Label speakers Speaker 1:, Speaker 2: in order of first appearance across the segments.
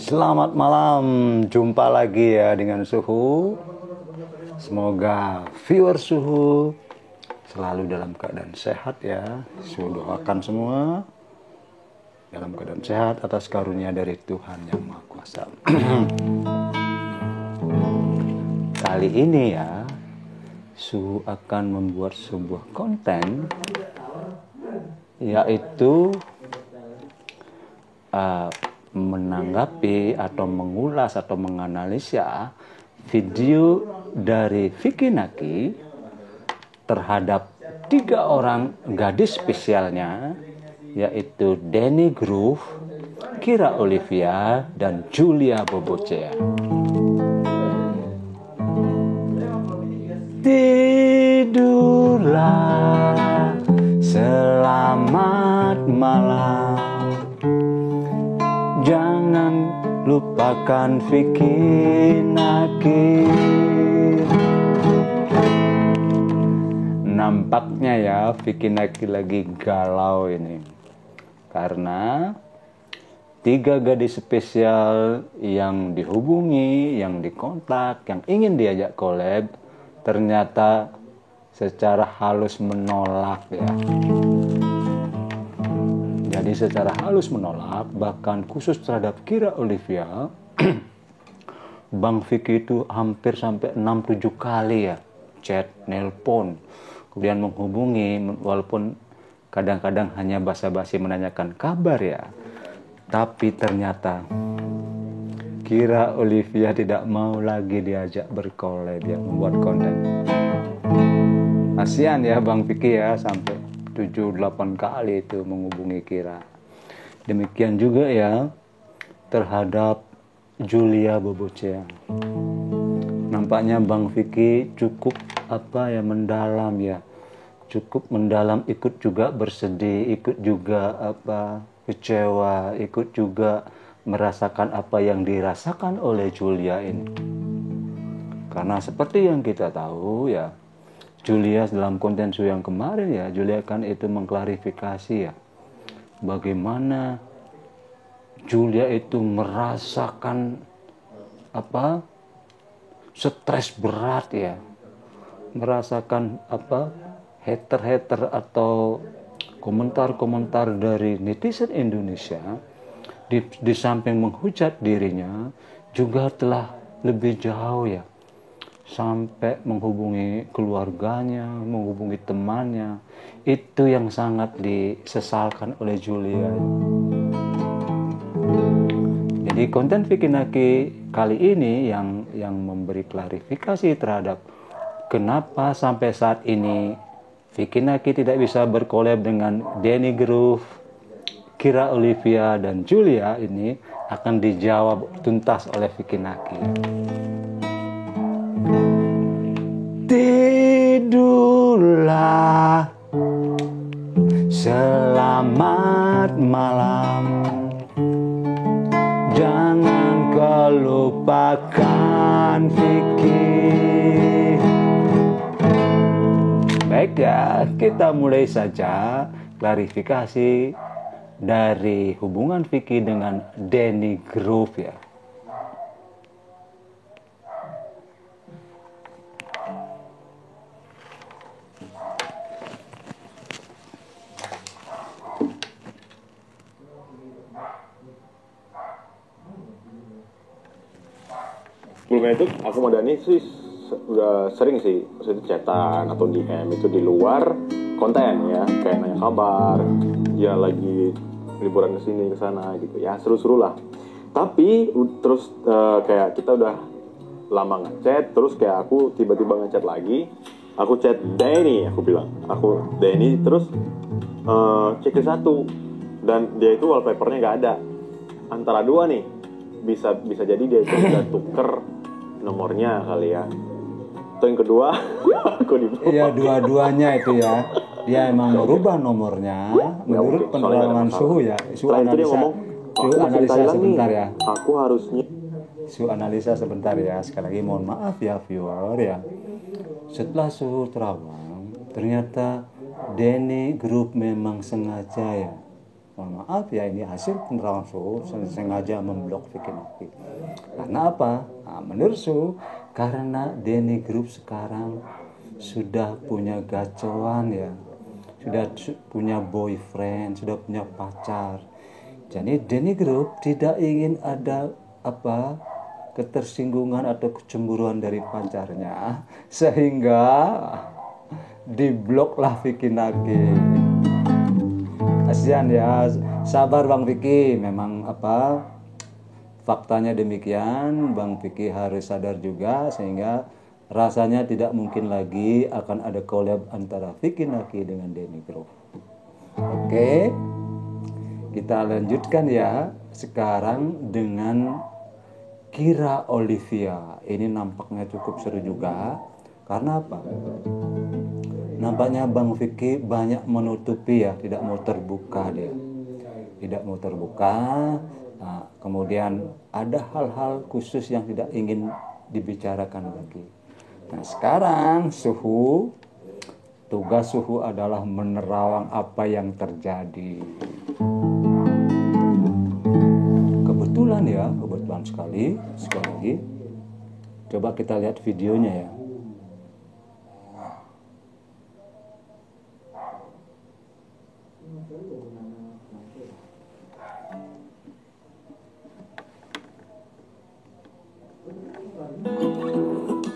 Speaker 1: Selamat malam, jumpa lagi ya dengan Suhu. Semoga viewer Suhu selalu dalam keadaan sehat ya. Suhu doakan semua dalam keadaan sehat atas karunia dari Tuhan Yang Maha Kuasa. Kali ini ya, Suhu akan membuat sebuah konten, yaitu menanggapi atau mengulas atau menganalisa video dari Vicky Naki terhadap 3 orang gadis spesialnya, yaitu Danny Groove, Kira Olivia, dan Julia Bobocea. Tidurlah, selamat malam. Jangan lupakan Vicky Naki. Nampaknya ya Vicky Naki lagi galau ini, karena 3 gadis spesial yang dihubungi, yang dikontak, yang ingin diajak collab, ternyata secara halus menolak ya. Jadi secara halus menolak, bahkan khusus terhadap Kira Olivia, Bang Vicky itu hampir sampai 6-7 kali ya chat, nelpon, kemudian menghubungi, walaupun kadang-kadang hanya basa-basi menanyakan kabar ya. Tapi ternyata Kira Olivia tidak mau lagi diajak berkolab ya, membuat konten. Kasihan ya Bang Vicky ya, sampai 7-8 kali itu menghubungi Kira. Demikian juga ya terhadap Julia Bobocea. Nampaknya Bang Vicky cukup mendalam ya. Cukup mendalam, ikut juga bersedih, ikut juga kecewa, ikut juga merasakan apa yang dirasakan oleh Julia ini. Karena seperti yang kita tahu ya, Julia dalam konten Su yang kemarin ya, Julia kan itu mengklarifikasi ya, bagaimana Julia itu merasakan stres berat ya, merasakan hater-hater atau komentar-komentar dari netizen Indonesia, di samping menghujat dirinya juga telah lebih jauh ya, sampai menghubungi keluarganya, menghubungi temannya. Itu yang sangat disesalkan oleh Julia. Jadi konten Vicky Naki kali ini yang memberi klarifikasi terhadap kenapa sampai saat ini Vicky Naki tidak bisa berkolab dengan Danny Groove, Kira Olivia, dan Julia ini akan dijawab tuntas oleh Vicky Naki. Tidurlah, selamat malam. Jangan kau lupakan Vicky. Baik ya, kita mulai saja klarifikasi dari hubungan Vicky dengan Danny Groove ya.
Speaker 2: Sebelumnya itu aku sama Dani sih udah sering sih, maksudnya chatan atau DM itu di luar konten ya, kayak nanya kabar, ya lagi liburan ke sini ke sana gitu ya, seru-seru lah. Tapi terus kayak kita udah lama ngechat, terus kayak aku tiba-tiba ngechat lagi, aku chat Danny, aku bilang aku Danny, terus checklist 1 dan dia itu wallpapernya nggak ada. Antara 2 nih, bisa jadi dia itu udah tuker nomornya kali ya. Atau yang kedua aku dibawa.
Speaker 1: Iya, dua-duanya itu ya. Dia emang merubah nomornya menurut penerangan Suhu ya.
Speaker 2: Setelah itu dia ngomong,
Speaker 1: Suhu analisa sebentar ya.
Speaker 2: Aku harusnya
Speaker 1: Suhu analisa sebentar ya. Sekali lagi mohon maaf ya viewer ya. Setelah Suhu terawang, ternyata Danny Group memang sengaja ya mohon maaf ya, ini hasil penerawan Su sengaja memblok Vicky Naki. Karena apa? Nah, menurut Su, karena Denny Group sekarang sudah punya gacoan ya, sudah punya boyfriend, sudah punya pacar. Jadi Denny Group tidak ingin ada ketersinggungan atau kecemburuan dari pacarnya, sehingga dibloklah Vicky Naki. Kasihan ya, sabar Bang Vicky, memang faktanya demikian. Bang Vicky harus sadar juga, sehingga rasanya tidak mungkin lagi akan ada collab antara Vicky Naki dengan Denny Group. Oke, kita lanjutkan ya sekarang dengan Kira Olivia. Ini nampaknya cukup seru juga. Karena apa? Nampaknya Bang Vicky banyak menutupi ya, tidak mau terbuka dia. Tidak mau terbuka. Nah, kemudian ada hal-hal khusus yang tidak ingin dibicarakan lagi. Nah, sekarang tugas Suhu adalah menerawang apa yang terjadi. Kebetulan sekali lagi. Coba kita lihat videonya ya.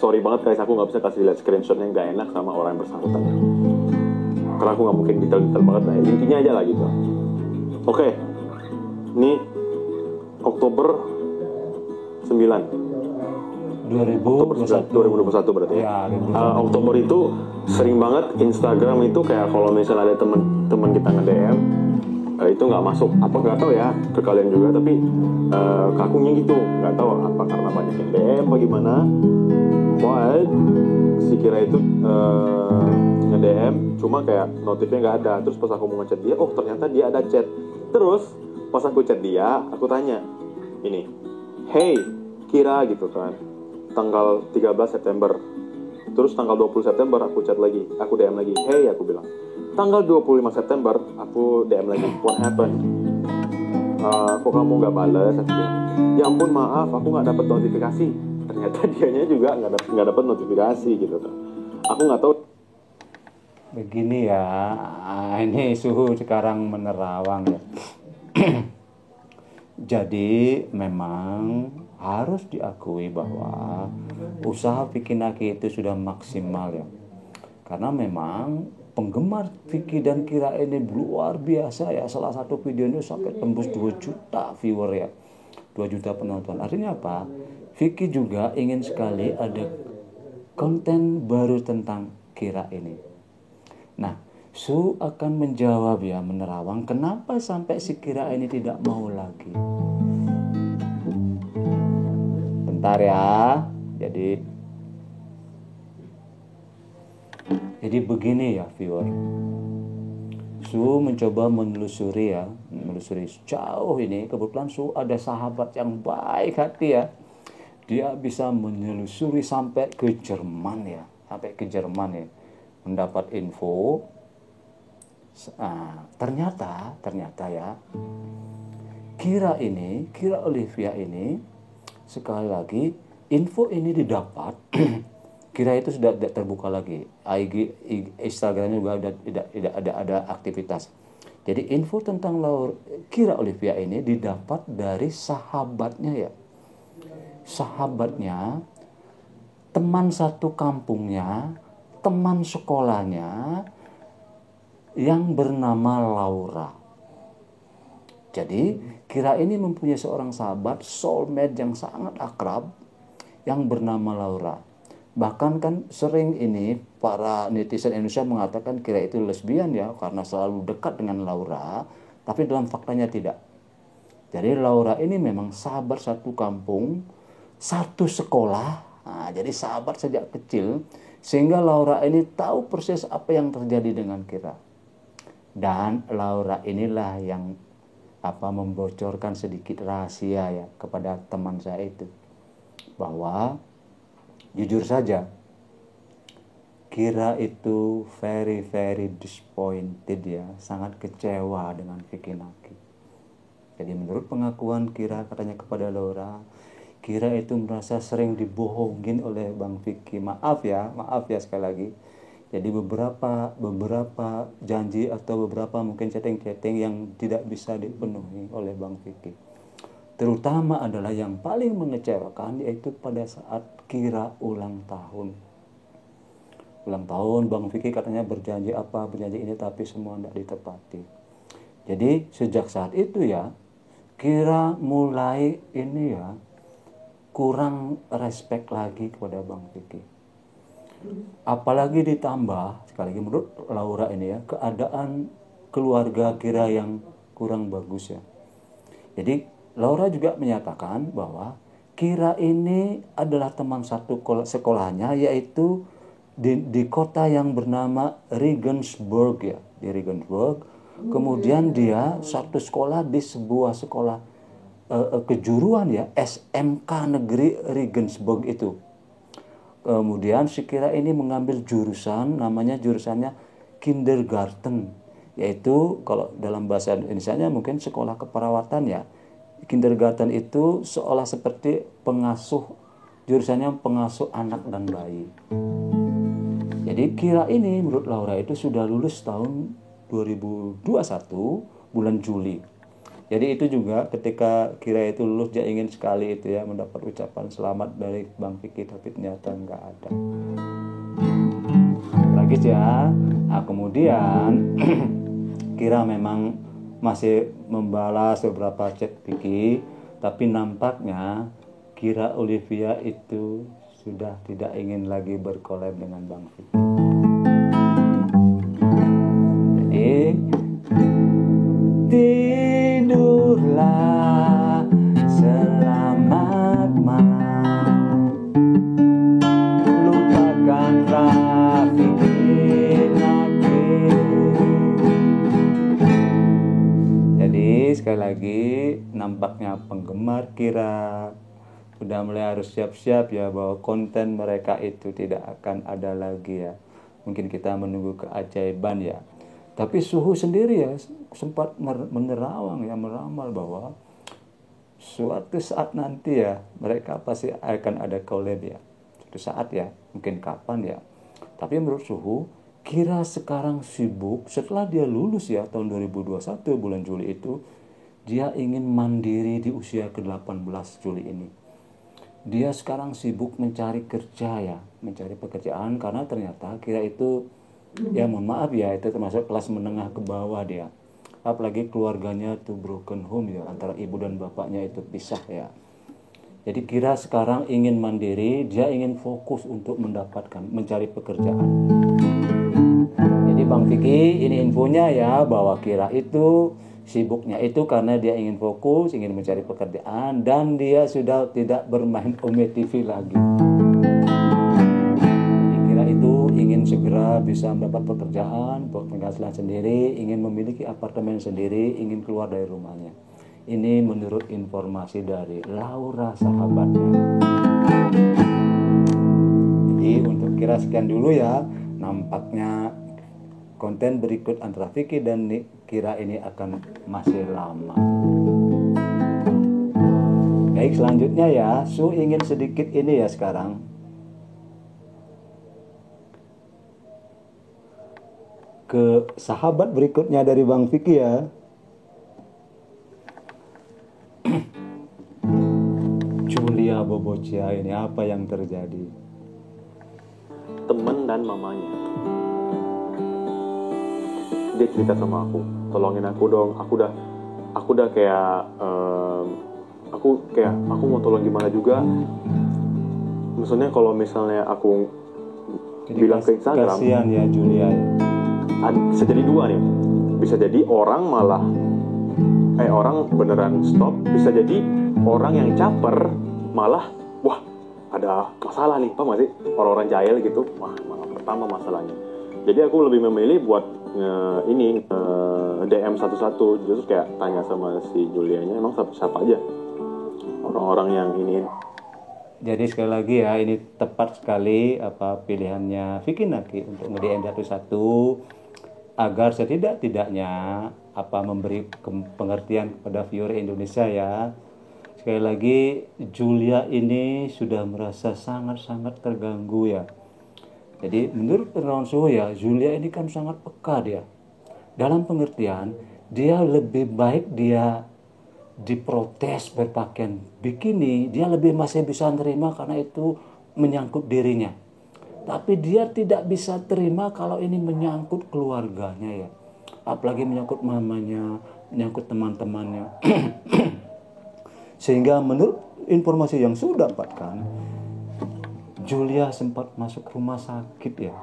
Speaker 2: Sorry banget guys, aku nggak bisa kasih lihat screenshotnya, nggak enak sama orang yang bersangkutan. Karena aku nggak mungkin detail-detail banget, nah intinya aja lah gitu. Oke, ini Oktober 9. 2021 berarti ya. Oktober itu sering banget Instagram itu kayak kalau misalnya ada teman kita nge-DM itu nggak masuk, apa nggak tahu ya ke kalian juga, tapi kakunya gitu, nggak tahu apa karena banyak yang DM apa gimana. But si Kira itu nge-DM cuma kayak notifnya nggak ada. Terus pas aku mau ngechat dia, oh ternyata dia ada chat. Terus pas aku chat dia, aku tanya ini, hey Kira gitu kan, tanggal 13 September. Terus tanggal 20 September aku chat lagi, aku DM lagi, hey aku bilang. Tanggal 25 September aku DM lagi, what happened? Kok kamu nggak balas? Aku bilang, ya ampun maaf, aku nggak dapat notifikasi. Ternyata dianya juga nggak dapat notifikasi gitu kan. Aku nggak tahu.
Speaker 1: Begini ya, ini Suhu sekarang menerawang ya. Jadi memang harus diakui bahwa usaha Vicky Naki itu sudah maksimal ya. Karena memang penggemar Vicky dan Kira ini luar biasa ya. Salah satu videonya sampai tembus 2 juta viewer ya. 2 juta penonton. Artinya apa? Vicky juga ingin sekali ada konten baru tentang Kira ini. Nah, Su akan menjawab ya, menerawang kenapa sampai si Kira ini tidak mau lagi. Bentar ya. Jadi begini ya viewer. Su mencoba menelusuri jauh ini. Kebetulan Su ada sahabat yang baik hati ya. Dia bisa menelusuri sampai ke Jerman ya. Mendapat info. Ternyata ya, Kira Olivia ini, sekali lagi info ini didapat. Kira itu sudah tidak terbuka lagi, Instagramnya juga tidak ada aktivitas. Jadi info tentang Kira Olivia ini didapat dari sahabatnya ya, teman satu kampungnya, teman sekolahnya yang bernama Laura. Jadi Kira ini mempunyai seorang sahabat soulmate yang sangat akrab yang bernama Laura. Bahkan kan sering ini para netizen Indonesia mengatakan Kira itu lesbian ya, karena selalu dekat dengan Laura, tapi dalam faktanya tidak. Jadi Laura ini memang sahabat satu kampung, satu sekolah. Jadi sahabat sejak kecil, sehingga Laura ini tahu persis apa yang terjadi dengan Kira. Dan Laura inilah yang membocorkan sedikit rahasia ya kepada teman saya itu, bahwa jujur saja Kira itu very disappointed ya, sangat kecewa dengan Vicky Naki. Jadi menurut pengakuan Kira katanya kepada Laura, Kira itu merasa sering dibohongin oleh Bang Vicky. Maaf ya sekali lagi. Jadi beberapa janji atau beberapa mungkin chatting-chatting yang tidak bisa dipenuhi oleh Bang Vicky. Terutama adalah yang paling mengecewakan yaitu pada saat Kira ulang tahun. Ulang tahun Bang Vicky katanya berjanji ini, tapi semua tidak ditepati. Jadi sejak saat itu ya, Kira mulai ini ya kurang respect lagi kepada Bang Vicky. Apalagi ditambah sekali lagi menurut Laura ini ya, keadaan keluarga Kira yang kurang bagus ya. Jadi Laura juga menyatakan bahwa Kira ini adalah teman satu sekolahnya, yaitu di kota yang bernama Regensburg ya, di Regensburg. Kemudian dia satu sekolah di sebuah sekolah kejuruan ya, SMK Negeri Regensburg itu. Kemudian si Kira ini mengambil jurusan, namanya jurusannya kindergarten, yaitu kalau dalam bahasa Indonesianya mungkin sekolah keperawatan ya. Kindergarten itu seolah seperti pengasuh, jurusannya pengasuh anak dan bayi. Jadi Kira ini menurut Laura itu sudah lulus tahun 2021 bulan Juli. Jadi itu juga ketika Kira itu lulus, dia ingin sekali itu ya mendapat ucapan selamat dari Bang Vicky, tapi ternyata nggak ada. Tragis ya. Nah, kemudian Kira memang masih membalas beberapa chat Vicky, tapi nampaknya Kira Olivia itu sudah tidak ingin lagi berkolab dengan Bang Vicky. Jadi tidurlah, selamat malam, lupakanlah Vicky Naki. Jadi sekali lagi nampaknya penggemar Kira sudah mulai harus siap-siap ya bahwa konten mereka itu tidak akan ada lagi ya. Mungkin kita menunggu keajaiban ya. Tapi Suhu sendiri ya sempat menerawang ya, meramal bahwa suatu saat nanti ya mereka pasti akan ada collab ya. Suatu saat ya, mungkin kapan ya. Tapi menurut Suhu, Kira sekarang sibuk setelah dia lulus ya tahun 2021 bulan Juli itu, dia ingin mandiri di usia ke-18 Juli ini. Dia sekarang sibuk mencari kerja ya, mencari pekerjaan, karena ternyata Kira itu ya mohon maaf ya, itu termasuk kelas menengah ke bawah dia. Apalagi keluarganya tuh broken home ya, antara ibu dan bapaknya itu pisah ya. Jadi Kira sekarang ingin mandiri, dia ingin fokus untuk mencari pekerjaan. Jadi Bang Vicky, ini infonya ya, bahwa Kira itu sibuknya itu karena dia ingin fokus, ingin mencari pekerjaan, dan dia sudah tidak bermain Ome TV lagi. Jadi Kira itu ingin segera bisa mendapat pekerjaan, penghasilan sendiri, ingin memiliki apartemen sendiri, ingin keluar dari rumahnya. Ini menurut informasi dari Laura sahabatnya. Jadi untuk Kira sekian dulu ya, nampaknya konten berikut antara Vicky dan Kira ini akan masih lama. Baik, selanjutnya ya, Su ingin sedikit ini ya sekarang ke sahabat berikutnya dari Bang Vicky ya. Julia Bobocia, ini apa yang terjadi?
Speaker 2: Temen dan mamanya, dia cerita sama aku, tolongin aku dong, aku udah kayak aku mau tolong gimana juga. Maksudnya kalau misalnya aku jadi bilang ke Instagram,
Speaker 1: kasihan ya Julia.
Speaker 2: Bisa jadi dua nih, bisa jadi orang malah orang beneran stop, bisa jadi orang yang caper malah wah ada masalah nih, Pak, masih orang-orang jahil gitu, wah malah pertama masalahnya. Jadi aku lebih memilih buat DM satu-satu, justru kayak tanya sama si Julianya, emang siapa aja orang-orang yang ini.
Speaker 1: Jadi sekali lagi ya, ini tepat sekali pilihannya Vicky Naki untuk nge-DM satu agar setidak-tidaknya memberi pengertian kepada viewer Indonesia ya. Sekali lagi, Julia ini sudah merasa sangat-sangat terganggu ya. Jadi menurut penerawan suhu ya, Julia ini kan sangat peka dia. Dalam pengertian, dia lebih baik dia diprotes berpakaian bikini, dia masih bisa terima karena itu menyangkut dirinya. Tapi dia tidak bisa terima kalau ini menyangkut keluarganya ya. Apalagi menyangkut mamanya, menyangkut teman-temannya. Sehingga menurut informasi yang sudah dapatkan, Julia sempat masuk rumah sakit ya.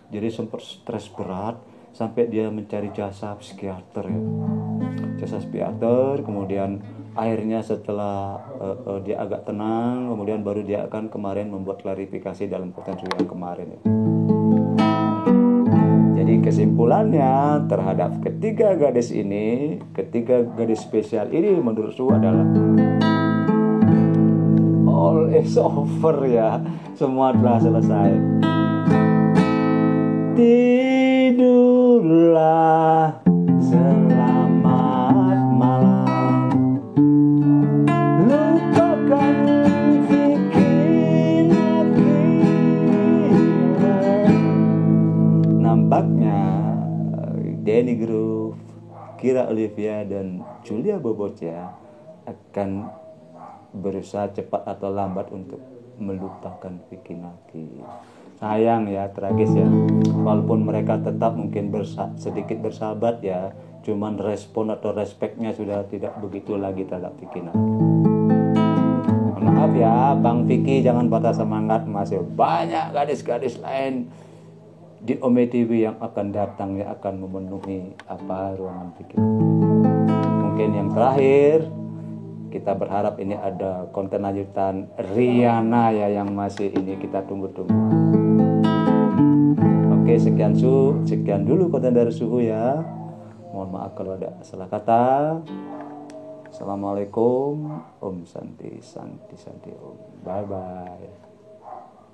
Speaker 1: Jadi sempat stres berat sampai dia mencari jasa psikiater ya. Jasa psikiater, kemudian akhirnya setelah dia agak tenang, kemudian baru dia akan kemarin membuat klarifikasi dalam potensi yang kemarin ya. Jadi kesimpulannya terhadap ketiga gadis spesial ini menurut Su adalah all is over ya, semua telah selesai. Tidurlah, selamat malam, lupakan Vicky Naki. Nampaknya Denny Groove, Kira Olivia dan Julia Bobocea akan berusaha cepat atau lambat untuk melupakan Vicky Naki. Sayang ya, tragis ya. Walaupun mereka tetap mungkin sedikit bersahabat ya, cuman respon atau respeknya sudah tidak begitu lagi terhadap Vicky Naki. Maaf ya, Bang Vicky, jangan patah semangat, masih banyak gadis-gadis lain di Ome TV yang akan datang ya, akan memenuhi ruangan Vicky. Mungkin yang terakhir, kita berharap ini ada konten lanjutan Riana ya, yang masih ini kita tunggu-tunggu. Oke, sekian dulu konten dari Suhu ya. Mohon maaf kalau ada salah kata. Assalamualaikum. Om Santi Santi Santi Om. Bye bye.